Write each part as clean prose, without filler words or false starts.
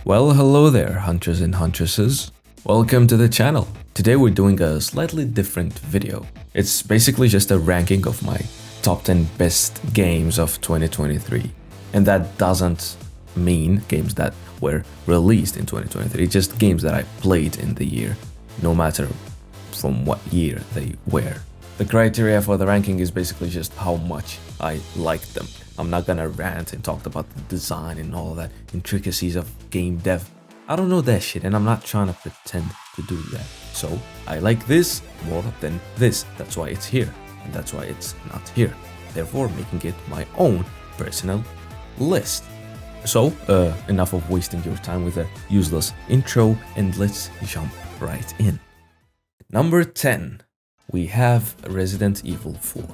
Well, hello there, hunters and huntresses. Welcome to the channel. Today we're doing a slightly different video. It's basically just a ranking of my top 10 best games of 2023. And that doesn't mean games that were released in 2023, just games that I played in the year, no matter from what year they were. The criteria for the ranking is basically just how much I liked them. I'm not gonna rant and talk about the design and all that intricacies of game dev. I don't know that shit and I'm not trying to pretend to do that. So I like this more than this. That's why it's here and that's why it's not here. Therefore making it my own personal list. So enough of wasting your time with a useless intro and let's jump right in. Number 10, we have Resident Evil 4.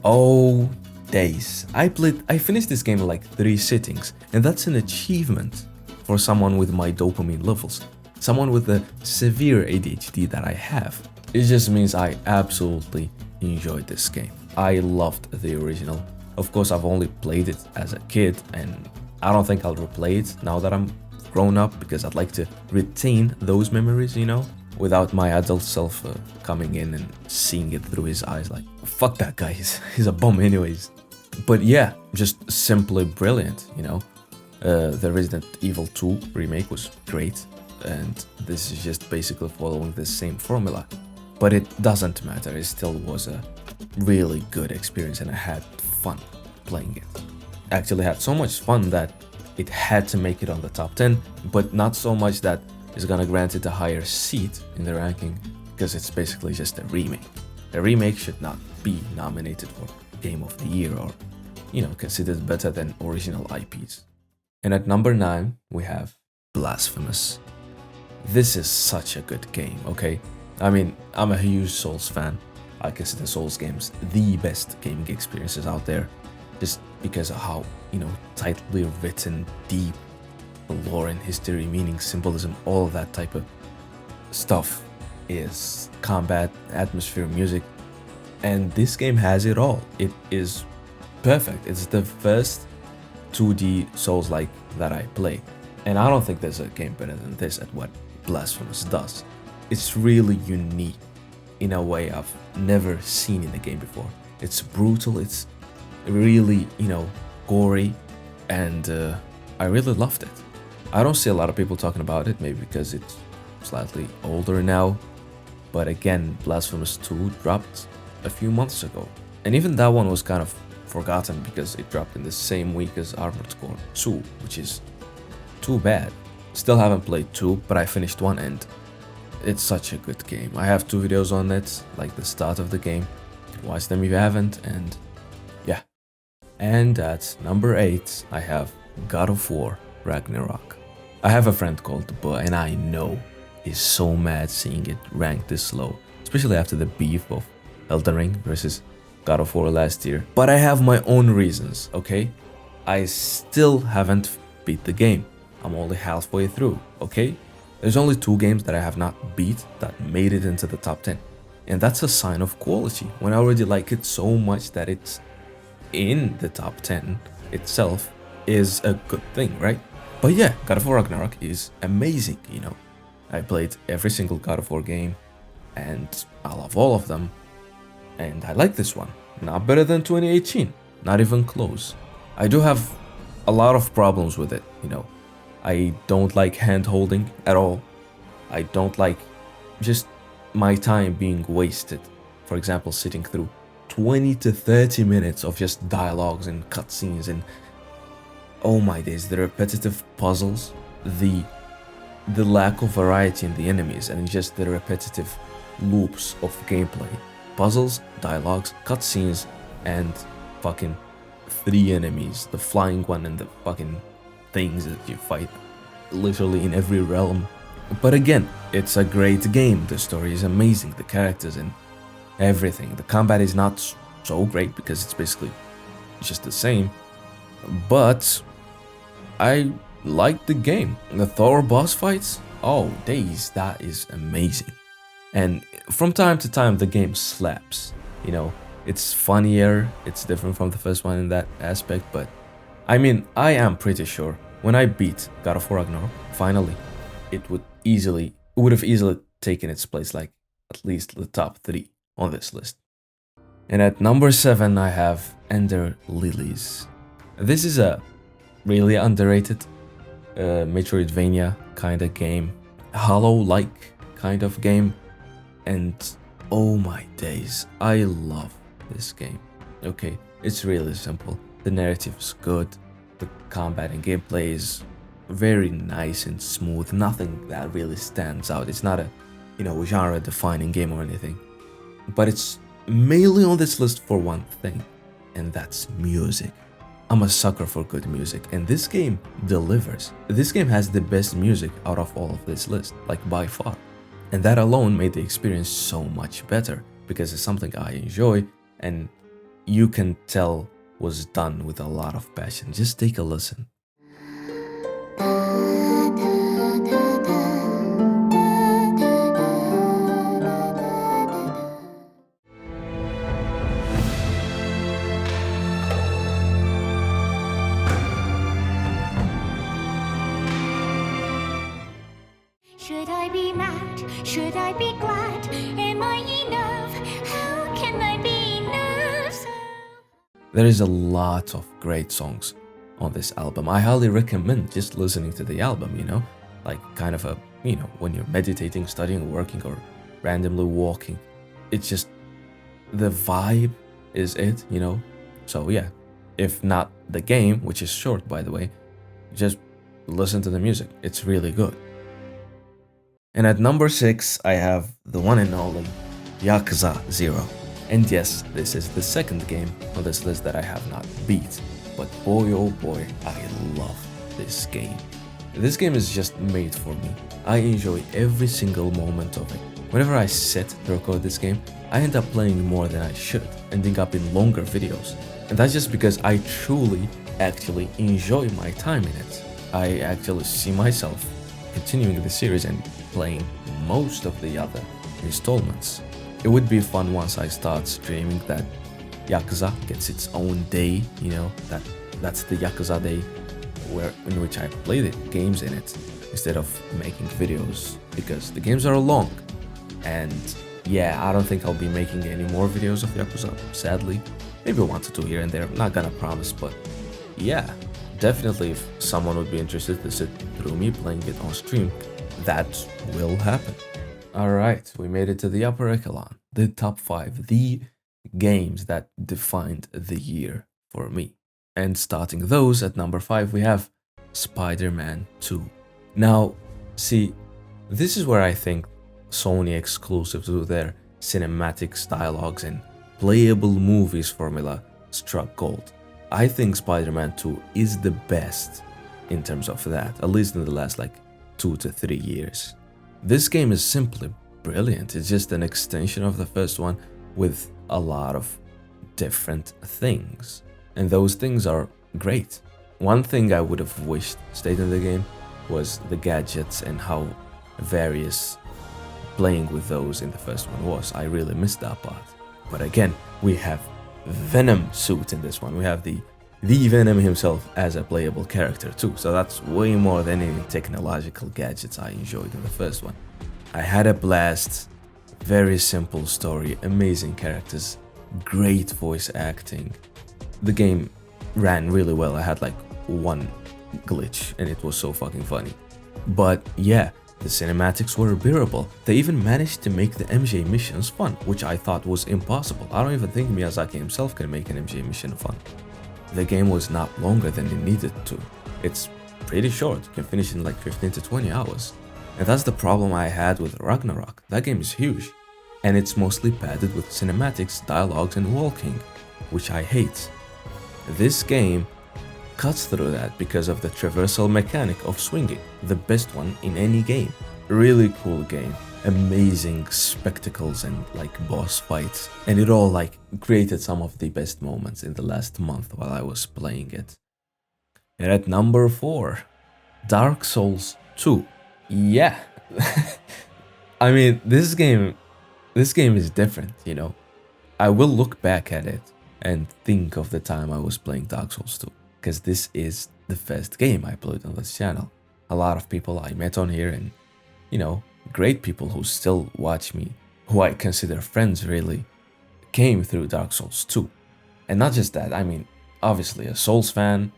Oh days. I finished this game in like 3 sittings, and that's an achievement for someone with my dopamine levels. Someone with the severe ADHD that I have. It just means I absolutely enjoyed this game. I loved the original. Of course, I've only played it as a kid, and I don't think I'll replay it now that I'm grown up because I'd like to retain those memories, you know? Without my adult self coming in and seeing it through his eyes like, fuck that guy, he's a bum anyways. But yeah, just simply brilliant, you know. The Resident Evil 2 remake was great, and this is just basically following the same formula. But it doesn't matter, it still was a really good experience and I had fun playing it. Actually had so much fun that it had to make it on the top 10, but not so much that is gonna grant it a higher seat in the ranking because it's basically just a remake. A remake should not be nominated for Game of the Year or, you know, considered better than original IPs. And at number 9, we have Blasphemous. This is such a good game, okay? I mean, I'm a huge Souls fan. I consider Souls games the best gaming experiences out there just because of how, you know, tightly written, deep, lore and history, meaning, symbolism, all of that type of stuff is combat, atmosphere, music, and this game has it all. It is perfect. It's the first 2D Souls-like that I play, and I don't think there's a game better than this at what Blasphemous does. It's really unique in a way I've never seen in a game before. It's brutal, it's really, you know, gory, and I really loved it. I don't see a lot of people talking about it, maybe because it's slightly older now. But again, Blasphemous 2 dropped a few months ago. And even that one was kind of forgotten because it dropped in the same week as Armored Core 2, which is too bad. Still haven't played 2, but I finished 1 and it's such a good game. I have 2 videos on it, like the start of the game. You can watch them if you haven't, and yeah. And at number 8, I have God of War Ragnarok. I have a friend called Bo, and I know he's so mad seeing it ranked this low, especially after the beef of Elden Ring versus God of War last year. But I have my own reasons, okay? I still haven't beat the game. I'm only halfway through, okay? There's only 2 games that I have not beat that made it into the top 10. And that's a sign of quality. When I already like it so much that it's in the top 10 itself is a good thing, right? But yeah, God of War Ragnarok is amazing, you know. I played every single God of War game, and I love all of them. And I like this one. Not better than 2018, not even close. I do have a lot of problems with it, you know. I don't like hand-holding at all. I don't like just my time being wasted. For example, sitting through 20 to 30 minutes of just dialogues and cutscenes and oh my days, the repetitive puzzles, the lack of variety in the enemies, and just the repetitive loops of gameplay. Puzzles, dialogues, cutscenes, and fucking 3 enemies. The flying one and the fucking things that you fight literally in every realm. But again, it's a great game. The story is amazing, the characters and everything. The combat is not so great because it's basically just the same. But I like the game. The Thor boss fights, oh days, that is amazing. And from time to time the game slaps, you know. It's funnier, it's different from the first one in that aspect, but I mean, I am pretty sure When I beat God of War Ragnarok, finally, it would have easily taken its place, like at least the top 3 on this list. And at number 7, I have Ender Lilies. This is a really underrated Metroidvania kind of game, Hollow-like kind of game, and oh my days, I love this game. Okay, it's really simple. The narrative is good, the combat and gameplay is very nice and smooth. Nothing that really stands out. It's not a, genre-defining game or anything. But it's mainly on this list for one thing, and that's music. I'm a sucker for good music, and this game delivers. This game has the best music out of all of this list, like by far. And that alone made the experience so much better, because it's something I enjoy, and you can tell was done with a lot of passion. Just take a listen. Should I be mad? Should I be glad? Am I enough? How can I be enough? There is a lot of great songs on this album. I highly recommend just listening to the album, like kind of a, when you're meditating, studying, working, or randomly walking. It's just, the vibe is it, So yeah, if not the game, which is short by the way, just listen to the music. It's really good. And at number 6, I have the one and only Yakuza Zero. And yes, this is the second game on this list that I have not beat. But boy oh boy, I love this game. This game is just made for me. I enjoy every single moment of it. Whenever I sit to record this game, I end up playing more than I should, ending up in longer videos. And that's just because I truly actually enjoy my time in it. I actually see myself continuing the series and playing most of the other installments. It would be fun once I start streaming that Yakuza gets its own day, that's the Yakuza day in which I play the games in it instead of making videos, because the games are long. And yeah, I don't think I'll be making any more videos of Yakuza, sadly. Maybe 1 to 2 here and there, I'm not gonna promise, but yeah, definitely if someone would be interested to sit through me playing it on stream, that will happen. Alright, we made it to the upper echelon, the top 5, the games that defined the year for me. And starting those at number 5, we have SpiderMan 2. Now, see, this is where I think Sony exclusives to their cinematics, dialogues, and playable movies formula struck gold. I think SpiderMan 2 is the best in terms of that, at least in the last 2 to 3 years. This game is simply brilliant. It's just an extension of the first one with a lot of different things. And those things are great. One thing I would have wished stayed in the game was the gadgets and how various playing with those in the first one was. I really missed that part. But again, we have Venom suit in this one. We have the Venom himself as a playable character too. So that's way more than any technological gadgets I enjoyed in the first one. I had a blast. Very simple story, amazing characters, great voice acting. The game ran really well. I had one glitch and it was so fucking funny. But yeah, the cinematics were bearable. They even managed to make the MJ missions fun, which I thought was impossible. I don't even think Miyazaki himself can make an MJ mission fun. The game was not longer than it needed to. It's pretty short, you can finish in 15 to 20 hours. And that's the problem I had with Ragnarok. That game is huge. And it's mostly padded with cinematics, dialogues, and walking, which I hate. This game cuts through that because of the traversal mechanic of swinging, the best one in any game. Really cool game, amazing spectacles and boss fights, and it all created some of the best moments in the last month while I was playing it. And at number 4, Dark Souls 2. Yeah, I mean this game is different, I will look back at it and think of the time I was playing Dark Souls 2. because this is the first game I played on this channel. A lot of people I met on here and, great people who still watch me, who I consider friends really, came through Dark Souls 2. And not just that, I mean, obviously a Souls fan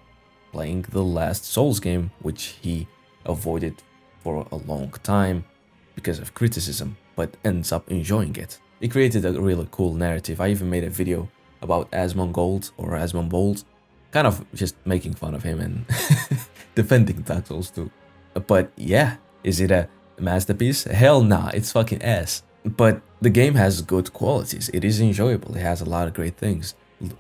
playing the last Souls game, which he avoided for a long time because of criticism, but ends up enjoying it. It created a really cool narrative. I even made a video about Asmongold or Asmonbold, kind of just making fun of him and defending Dark Souls 2. But yeah, is it a masterpiece? Hell nah, it's fucking ass. But the game has good qualities. It is enjoyable. It has a lot of great things.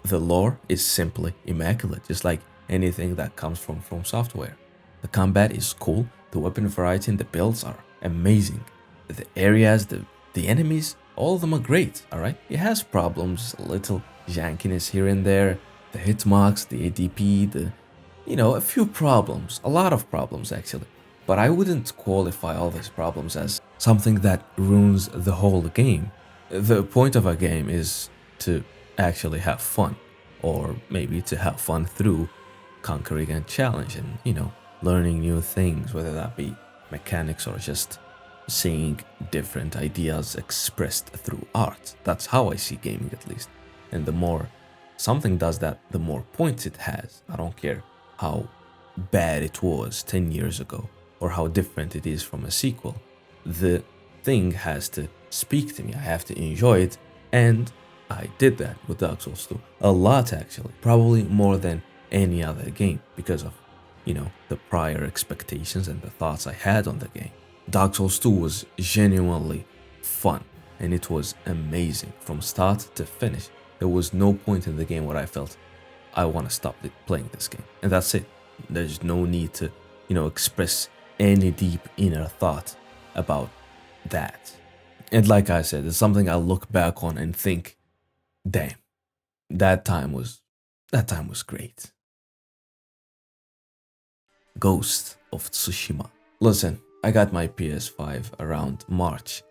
The lore is simply immaculate, just like anything that comes from Software. The combat is cool. The weapon variety and the builds are amazing. The areas, the enemies, all of them are great, alright? It has problems, a little jankiness here and there, the hitmarks, the ADP, a few problems, a lot of problems actually. But I wouldn't qualify all these problems as something that ruins the whole game. The point of a game is to actually have fun, or maybe to have fun through conquering a challenge and, learning new things, whether that be mechanics or just seeing different ideas expressed through art. That's how I see gaming, at least. And the more something does that, the more points it has. I don't care how bad it was 10 years ago or how different it is from a sequel. The thing has to speak to me. I have to enjoy it, and I did that with Dark Souls 2. A lot, actually. Probably more than any other game because of, the prior expectations and the thoughts I had on the game. Dark Souls 2 was genuinely fun, and it was amazing from start to finish. There was no point in the game where I felt I want to stop playing this game, and that's it. There's no need to, express any deep inner thought about that. And like I said, it's something I look back on and think, damn, that time was great. Ghost of Tsushima. Listen, I got my PS5 around March,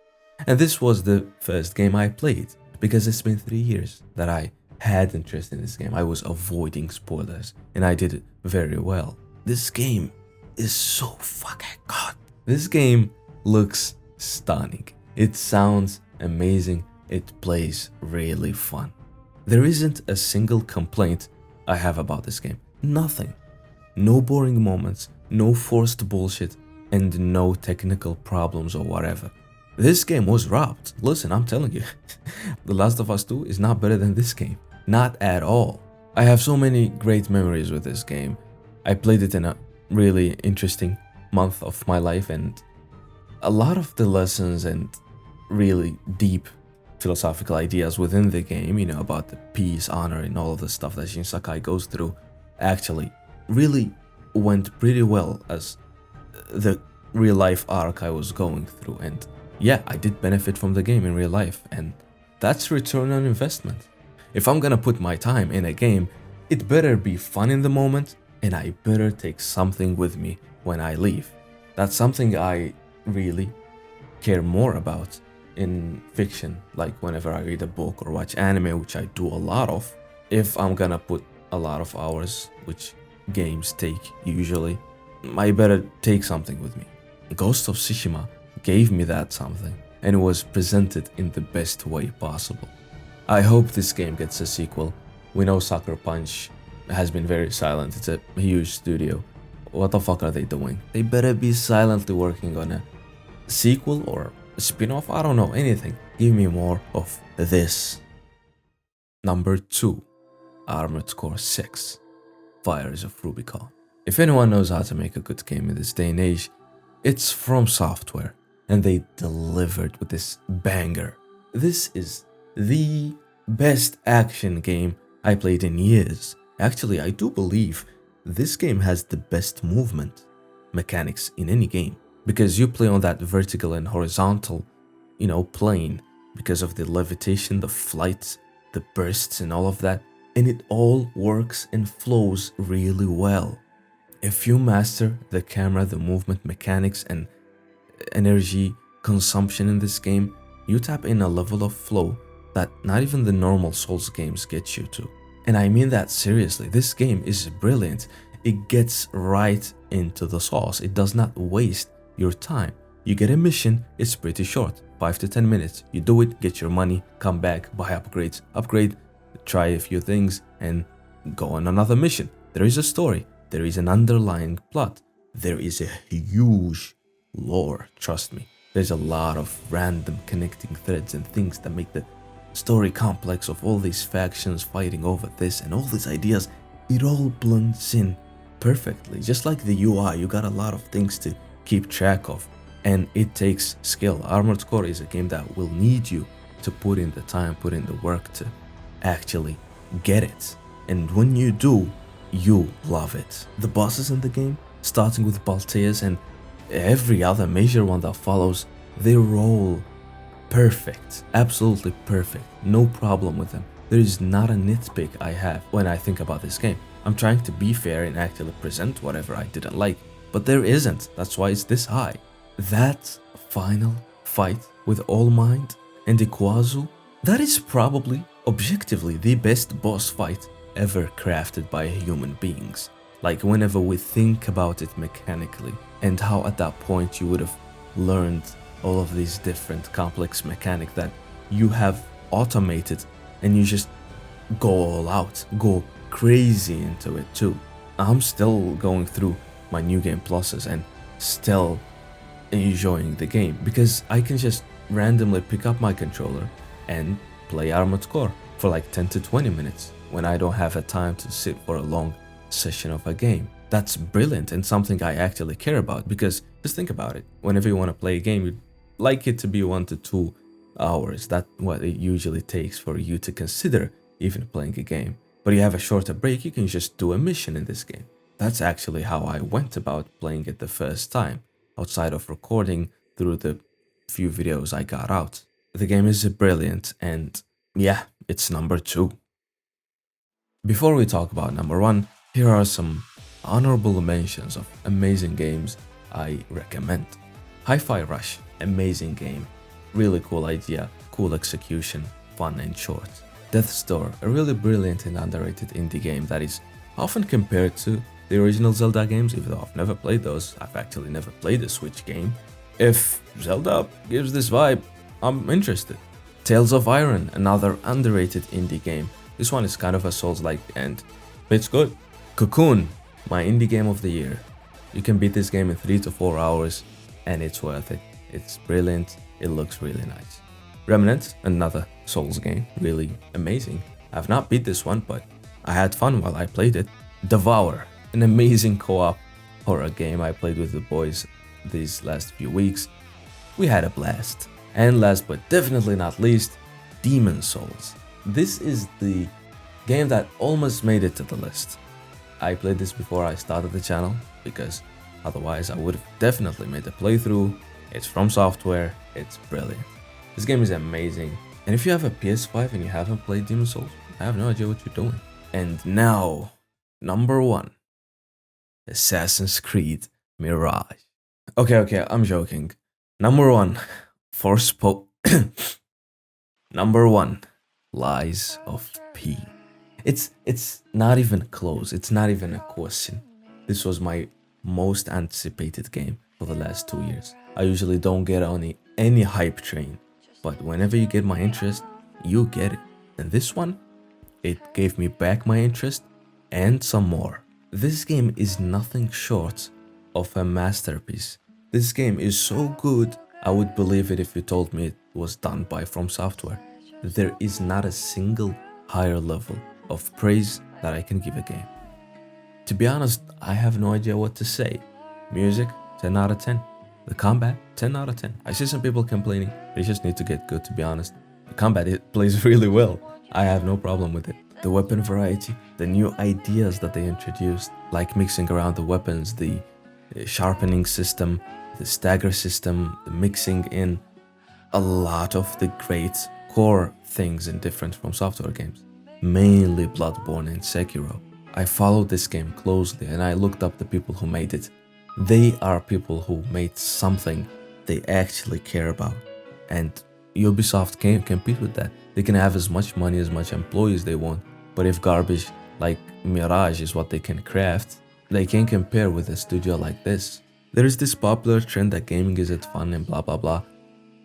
and this was the first game I played because it's been 3 years that I had interest in this game. I was avoiding spoilers, and I did it very well. This game is so fucking good. This game looks stunning. It sounds amazing. It plays really fun. There isn't a single complaint I have about this game. Nothing. No boring moments, no forced bullshit, and no technical problems or whatever. This game was robbed. Listen, I'm telling you, The Last of Us 2 is not better than this game. Not at all. I have so many great memories with this game. I played it in a really interesting month of my life, and a lot of the lessons and really deep philosophical ideas within the game, about the peace, honor, and all of the stuff that Shin Sakai goes through, actually really went pretty well as the real life arc I was going through. And yeah, I did benefit from the game in real life, and that's return on investment. If I'm gonna put my time in a game, it better be fun in the moment, and I better take something with me when I leave. That's something I really care more about in fiction, like whenever I read a book or watch anime, which I do a lot of. If I'm gonna put a lot of hours, which games take usually, I better take something with me. Ghost of Tsushima gave me that something, and it was presented in the best way possible. I hope this game gets a sequel. We know Sucker Punch has been very silent. It's a huge studio. What the fuck are they doing? They better be silently working on a sequel or a spin-off. I don't know, anything. Give me more of this. Number 2, Armored Core 6, Fires of Rubicon. If anyone knows how to make a good game in this day and age, it's From Software, and they delivered with this banger. This is the best action game I played in years. Actually, I do believe this game has the best movement mechanics in any game, because you play on that vertical and horizontal, plane, because of the levitation, the flight, the bursts and all of that, and it all works and flows really well. If you master the camera, the movement mechanics, and energy consumption in this game, you tap in a level of flow that not even the normal Souls games get you to. And I mean that seriously. This game is brilliant. It gets right into the sauce. It does not waste your time. You get a mission, it's pretty short, 5 to 10 minutes. You do it, get your money, come back, buy upgrades, upgrade, try a few things, and go on another mission. There is a story, there is an underlying plot, there is a huge lore, trust me. There's a lot of random connecting threads and things that make the story complex of all these factions fighting over this and all these ideas. It all blends in perfectly. Just like the UI, you got a lot of things to keep track of, and it takes skill. Armored Core is a game that will need you to put in the time, put in the work to actually get it. And when you do, you love it. The bosses in the game, starting with Balteus and every other major one that follows, they're all perfect, absolutely perfect, no problem with them. There is not a nitpick I have when I think about this game. I'm trying to be fair and actually present whatever I didn't like, but there isn't. That's why it's this high. That final fight with All Might and Ikuazu, that is probably, objectively, the best boss fight ever crafted by human beings. Like, whenever we think about it mechanically, and how at that point you would have learned all of these different complex mechanics that you have automated, and you just go all out, go crazy into it too. I'm still going through my new game pluses and still enjoying the game, because I can just randomly pick up my controller and play Armored Core for like 10 to 20 minutes when I don't have a time to sit for a long session of a game. That's brilliant and something I actually care about, because just think about it. Whenever you want to play a game, you'd like it to be 1 to 2 hours. That's what it usually takes for you to consider even playing a game. But you have a shorter break, you can just do a mission in this game. That's actually how I went about playing it the first time, outside of recording through the few videos I got out. The game is brilliant, and yeah, it's number 2. Before we talk about number 1, here are some honorable mentions of amazing games I recommend. Hi-Fi Rush, amazing game, really cool idea, cool execution, fun and short. Death's Door, a really brilliant and underrated indie game that is often compared to the original Zelda games. Even though I've never played those, I've actually never played a Switch game. If Zelda gives this vibe, I'm interested. Tales of Iron, another underrated indie game. This one is kind of a Souls-like and it's good. Cocoon, my indie game of the year. You can beat this game in 3 to 4 hours and it's worth it. It's brilliant, it looks really nice. Remnant, another Souls game, really amazing. I've not beat this one, but I had fun while I played it. Devour, an amazing co-op horror game I played with the boys these last few weeks. We had a blast. And last but definitely not least, Demon Souls. This is the game that almost made it to the list. I played this before I started the channel, because otherwise I would have definitely made a playthrough. It's from Software, it's brilliant. This game is amazing, and if you have a PS5 and you haven't played Demon Souls, I have no idea what you're doing. And now, number 1, Assassin's Creed Mirage. Okay, I'm joking. Number 1, Number 1, Lies of P. It's not even close, it's not even a question. This was my most anticipated game for the last 2 years. I usually don't get on any hype train, but whenever you get my interest, you get it. And this one, it gave me back my interest and some more. This game is nothing short of a masterpiece. This game is so good, I would believe it if you told me it was done by From Software. There is not a single higher level of praise that I can give a game. To be honest, I have no idea what to say. Music, 10 out of 10. The combat, 10 out of 10. I see some people complaining, they just need to get good, to be honest. The combat, it plays really well. I have no problem with it. The weapon variety, the new ideas that they introduced, like mixing around the weapons, the sharpening system, the stagger system, the mixing in a lot of the great core things in different From Software games. Mainly Bloodborne and Sekiro. I followed this game closely and I looked up the people who made it. They are people who made something they actually care about. And Ubisoft can't compete with that. They can have as much money, as much employees they want. But if garbage like Mirage is what they can craft, they can't compare with a studio like this. There is this popular trend that gaming isn't fun and blah blah blah.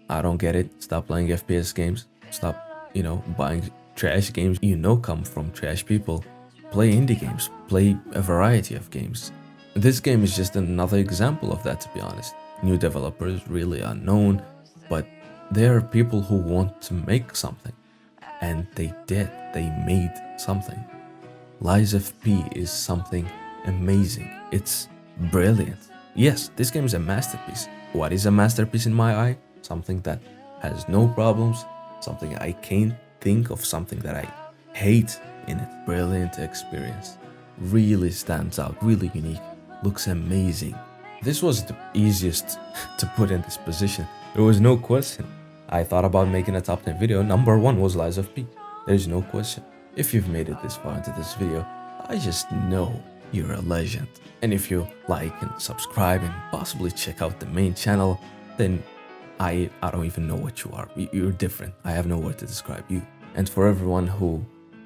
I don't get it. Stop playing FPS games. Stop, buying trash games come from trash people. Play indie games. Play a variety of games. This game is just another example of that, to be honest. New developers, really unknown, but there are people who want to make something. And they did. They made something. Lies of P is something amazing. It's brilliant. Yes, this game is a masterpiece. What is a masterpiece in my eye? Something that has no problems, something I can't think of, something that I hate in it. Brilliant experience. Really stands out, really unique, looks amazing. This was the easiest to put in this position. There was no question. I thought about making a top 10 video. Number 1 was Lies of P. There's no question. If you've made it this far into this video, I just know you're a legend. And if you like and subscribe and possibly check out the main channel, then I don't even know what you are. You're different. I have no word to describe you. And for everyone who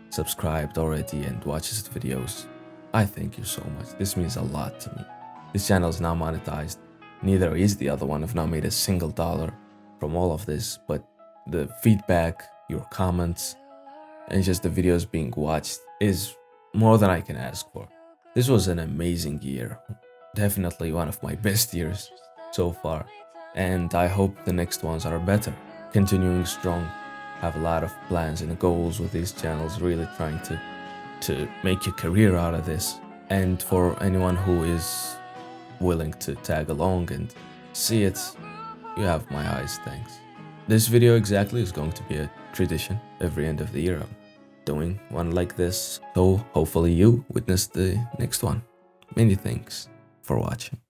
subscribed already and watches the videos, I thank you so much. This means a lot to me. This channel is now monetized. Neither is the other one. I've not made a single dollar from all of this, but the feedback, your comments, and just the videos being watched is more than I can ask for. This was an amazing year. Definitely one of my best years so far. And I hope the next ones are better. Continuing strong. Have a lot of plans and goals with these channels, really trying to make a career out of this. And for anyone who is willing to tag along and see it, you have my eyes, thanks. This video exactly is going to be a tradition every end of the year. I'm doing one like this, so hopefully you witness the next one. Many thanks for watching.